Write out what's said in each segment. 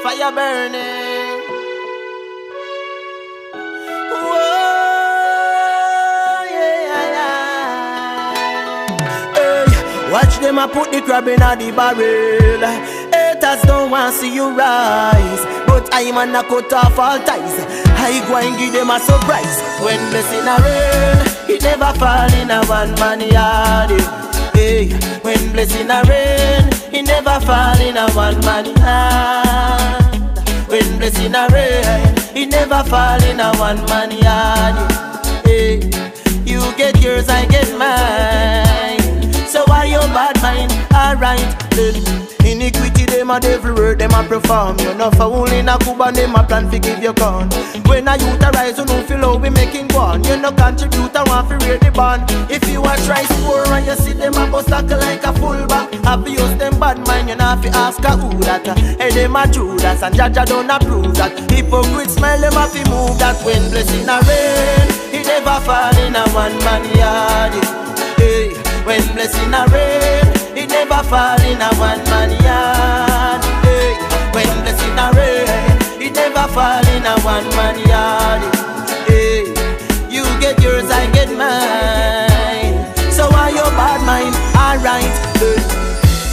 fire burning. Whoa, yeah, yeah. Hey, watch them a put the crab in a the barrel. Haters don't want see you rise, but I man a cut off all ties. I go and give them a surprise. When blessing a rain, it never fall in a one man yard. Hey, when blessing a rain, it never fall in a one man yard. When blessing a rain, it never fall in a one man yard. Hey, you get yours, I get mine. So why you bad mind? Alright then. Iniquity, them a devil word, them a perform. You know foul in a Cuba, them a plan to give you con. When a youth arise, you know feel how we making one. You no contribute, I want to read the band. If you a try score and you see them a bust like a fullback, abuse them bad mind, you know have to ask a who that. Hey, them a Judas and Jaja don't approve that. Hypocrites smell, them have to move that. When blessing a rain, it never fall in a one man yard. Hey, when blessing a rain, it never fall in a one man yard. Hey, when blessing a rain, it never fall in a one man yard. Hey, you get yours, I get mine. So why your bad mind? Alright.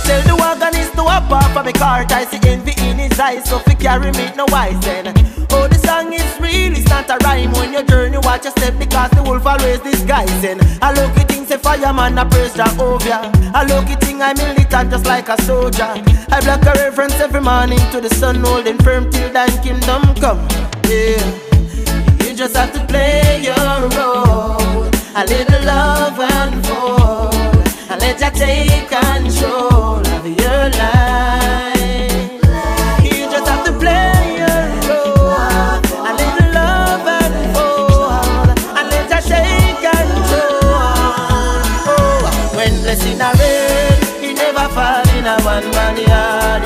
Tell the organist to hop off of me cart. I see envy in his eyes, so fi carry me no wise then. Oh, the song is real, it's not a rhyme. When you journey, watch your step, because the wolf always disguising. I look at things, a fireman, I praise Jehovah. I look at things, I'm militant just like a soldier. I block a reference every morning to the sun, holding firm till thine kingdom come. Yeah, you just have to play your role. A little love and fall, and let you take control of your life. You just have to play your role. A little love and fall, and let you take control. Oh, when blessing a rain, it never fall in a one man yard.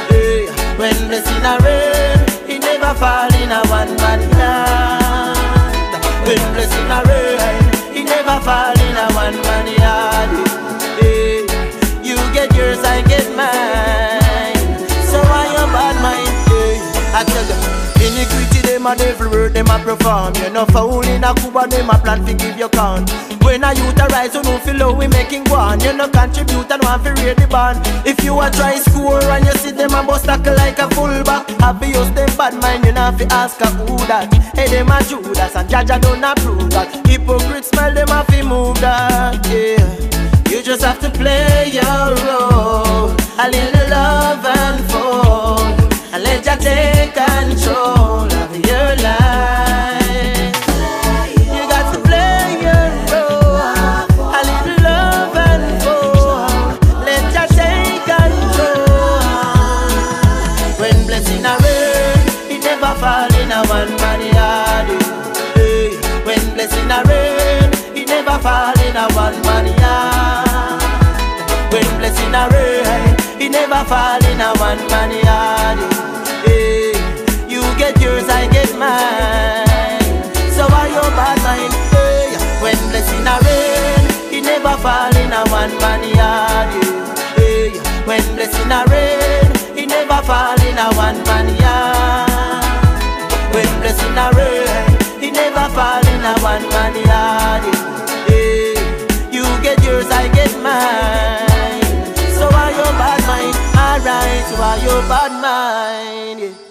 Hey, when blessing a rain, it never fall in a one man yard. When blessing a rain, it never fall in a one man yard. Hey, you get yours, I get mine. So why you bad mind? Hey, I tell you, iniquity, them a devil word, them a perform. You know foul in a Cuba, them a plan to give you count. When a youth arise, you know feel how we making one. You no contribute and want to read the band. If you a try score and you see them a bust like a fullback, abuse them bad mind, you know have to ask a who that. Hey, them a Judas and Jaja don't approve that. Hypocrites smell, them have to move that. Yeah, you just have to play your role. A little love and fall, and let you take control of your life. You got to play your role. A little love and fall, let you take control. When blessing a rain, it never fall in a one man yard. Hey, when blessing a rain, it never fall in a one man yard. When blessing a rain, it never fall in a one man yard. Hey, you get yours, I get mine. So why you bad mind? Hey, when blessing a rain, it never fall in a one man yard. Hey, when blessing a rain, it never fall in a one man yard. When blessing a rain, it never fall in a one man yard. Hey, you get yours, I get mine. So why you bad mind? Alright, why you bad mind?